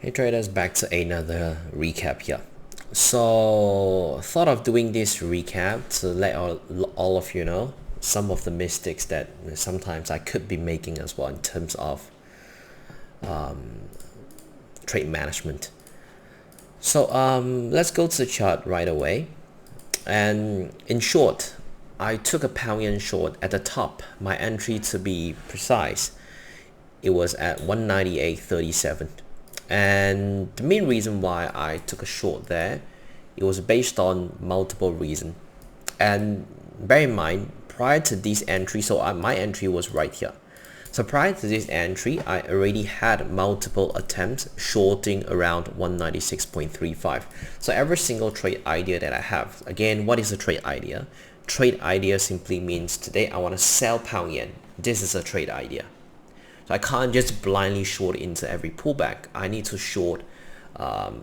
Hey traders, back to another recap here. So thought of doing this recap to let all of you know some of the mistakes that sometimes I could be making as well in terms of trade management. So let's go to the chart right away. And in short, I took a pound yen short at the top. My entry, to be precise, it was at 198.37. And the main reason why I took a short there, it was based on multiple reasons. And bear in mind, prior to this entry, my entry was right here. So prior to this entry, I already had multiple attempts shorting around 196.35. So every single trade idea that I have, again, what is a trade idea? Trade idea simply means today I want to sell pound yen. This is a trade idea. So I can't just blindly short into every pullback. I need to short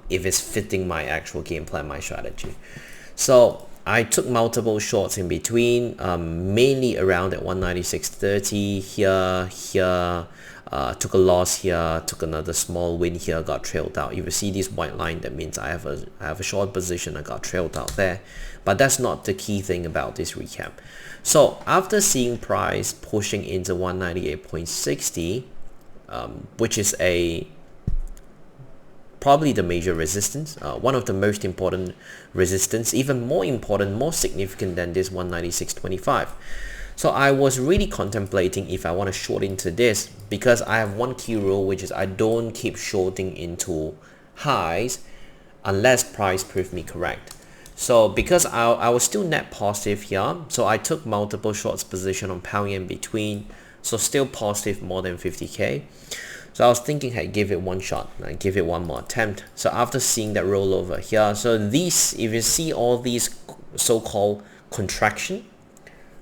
if it's fitting my actual game plan, my strategy. So I took multiple shorts in between, mainly around at 196.30 here, took a loss here, took another small win here, got trailed out. If you see this white line, that means I have a short position, I got trailed out there. But that's not the key thing about this recap. So after seeing price pushing into 198.60, which is probably the major resistance, one of the most important resistance, even more important, more significant than this 196.25. So I was really contemplating if I want to short into this, because I have one key rule, which is I don't keep shorting into highs unless price prove me correct. So because I was still net positive here, so I took multiple shorts position on pound yen between, so still positive more than 50k. So I was thinking, hey, give it one shot, and give it one more attempt. So after seeing that rollover here, so these, if you see all these so-called contraction,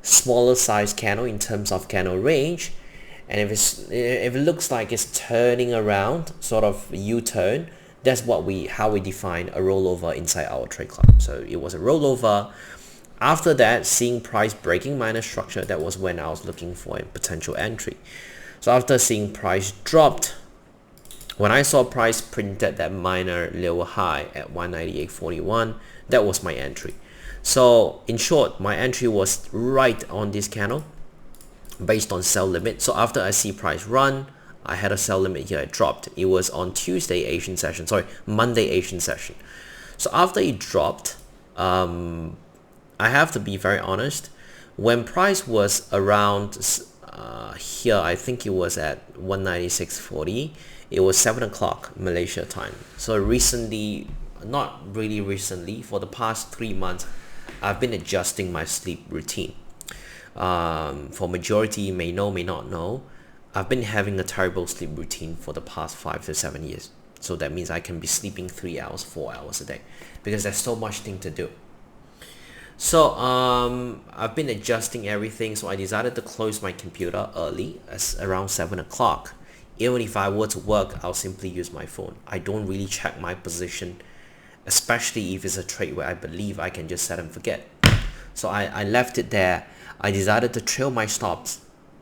smaller size candle in terms of candle range, and if it looks like it's turning around, sort of U-turn, that's how we define a rollover inside our trade club. So it was a rollover. After that, seeing price breaking minor structure, that was when I was looking for a potential entry. So after seeing price dropped, when I saw price printed that minor lower high at 198.41, that was my entry. So in short, my entry was right on this candle based on sell limit. So after I see price run, I had a sell limit here, it dropped. It was on Monday Asian session. So after it dropped, I have to be very honest, when price was around here, I think it was at 196.40, it was 7 o'clock Malaysia time. So recently, not really recently, for the past 3 months, I've been adjusting my sleep routine. For majority, you may know, may not know, I've been having a terrible sleep routine for the past 5 to 7 years. So that means I can be sleeping 3 hours, 4 hours a day, because there's so much thing to do. So I've been adjusting everything, so I decided to close my computer early, as around 7 o'clock. Even if I were to work, I'll simply use my phone. I don't really check my position, especially if it's a trade where I believe I can just set and forget. So I left it there. I decided to trail my stops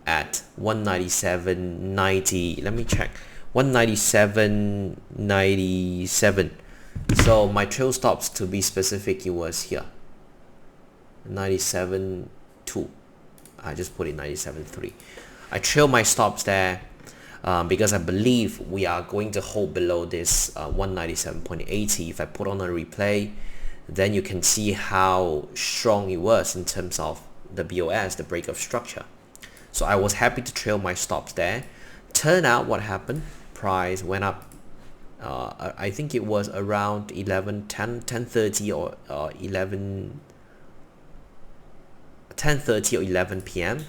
at 197.90. Let me check. 197.97. So my trail stops, to be specific, it was here. 97.2. I just put it 97.3. I trail my stops there because I believe we are going to hold below this 197.80. If I put on a replay, then you can see how strong it was in terms of the BOS, the break of structure. So I was happy to trail my stops there. Turn out what happened, price went up. I think it was around 10:30 or 10:30 or 11 p.m.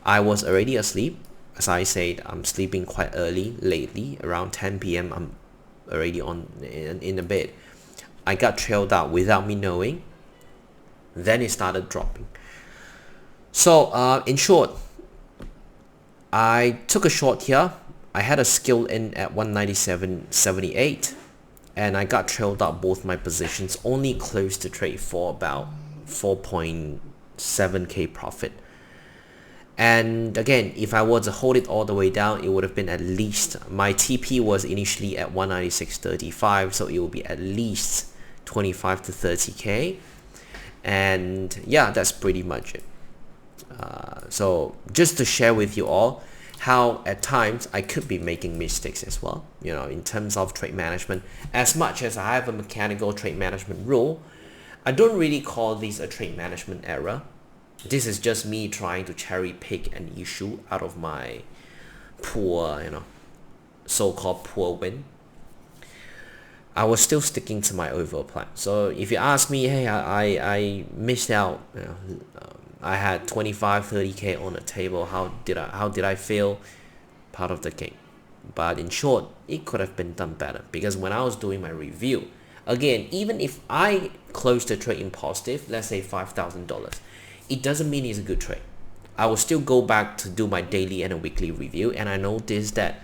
I was already asleep. As I said, I'm sleeping quite early lately. Around 10 p.m. I'm already in the bed. I got trailed out without me knowing. Then it started dropping. So in short, I took a short here. I had a skill in at 197.78, and I got trailed out both my positions, only closed the trade for about 4.7k profit. And again, if I were to hold it all the way down, it would have been at least, my TP was initially at 196.35, so it will be at least 25 to 30k. And yeah, that's pretty much it. So just to share with you all how at times I could be making mistakes as well, you know, in terms of trade management. As much as I have a mechanical trade management rule, I don't really call this a trade management error. This is just me trying to cherry pick an issue out of my poor, you know, so-called poor win. I was still sticking to my overall plan. So if you ask me, hey, I missed out, you know, I had 25, 30k on the table. How did I fail? Part of the game. But in short, it could have been done better, because when I was doing my review, again, even if I closed the trade in positive, let's say $5,000, it doesn't mean it's a good trade. I will still go back to do my daily and a weekly review, and I noticed that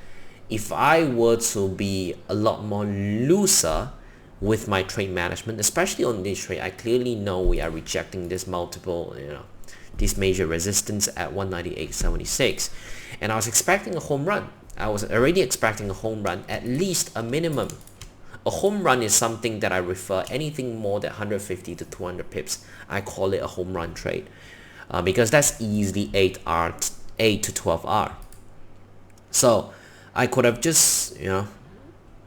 if I were to be a lot more looser with my trade management, especially on this trade, I clearly know we are rejecting this multiple, you know, this major resistance at 198.76, and I was expecting a home run. I was already expecting a home run, at least a minimum. A home run is something that I refer anything more than 150 to 200 pips. I call it a home run trade, because that's easily 8 to 12R. So I could have just, you know,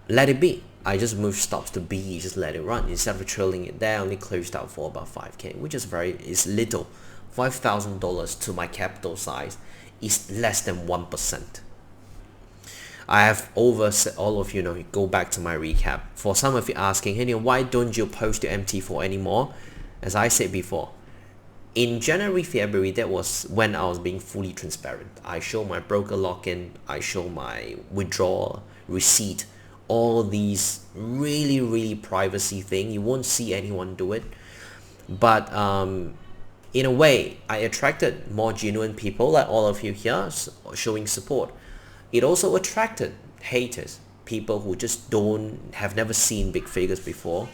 let it be. I just moved stops to B, just let it run. Instead of trailing it there, I only closed out for about 5k, which is little. $5,000 to my capital size is less than 1%. I have all of you know, go back to my recap. For some of you asking, hey, why don't you post your MT4 anymore? As I said before, in January, February, that was when I was being fully transparent. I show my broker login, I show my withdrawal receipt, all these really privacy thing. You won't see anyone do it. But in a way, I attracted more genuine people like all of you here showing support. It also attracted haters, people who just have never seen big figures before.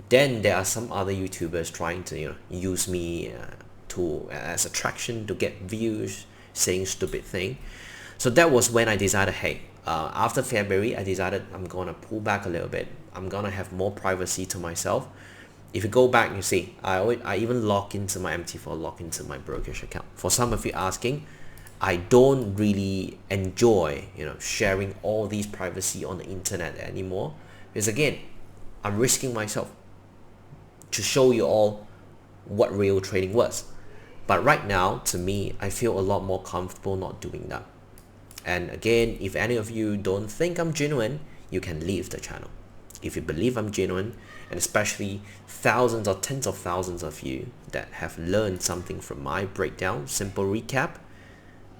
Then there are some other YouTubers trying to, you know, use me as attraction to get views, saying stupid thing. So that was when I decided, hey, after February, I decided I'm gonna pull back a little bit. I'm gonna have more privacy to myself. If you go back, you see, I even log into my MT4, log into my brokerage account. For some of you asking, I don't really enjoy, you know, sharing all these privacy on the internet anymore, because again, I'm risking myself to show you all what real trading was. But right now, to me, I feel a lot more comfortable not doing that. And again, if any of you don't think I'm genuine, you can leave the channel. If you believe I'm genuine, and especially thousands or tens of thousands of you that have learned something from my breakdown, simple recap,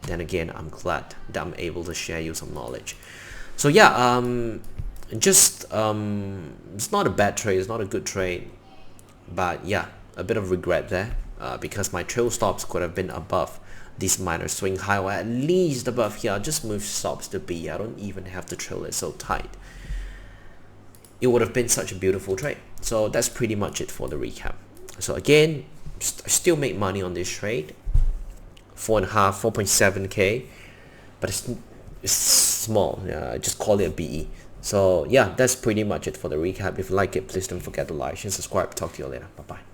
then again, I'm glad that I'm able to share you some knowledge. So yeah, it's not a bad trade, it's not a good trade, but yeah, a bit of regret there, because my trail stops could have been above this minor swing high, or at least above here. I just move stops to B. I don't even have to trail it so tight. It would have been such a beautiful trade. So that's pretty much it for the recap. So again, I still make money on this trade, 4.7k, but it's small. I just call it a BE. So yeah, that's pretty much it for the recap. If you like it, please don't forget to like and subscribe. Talk to you later. Bye bye.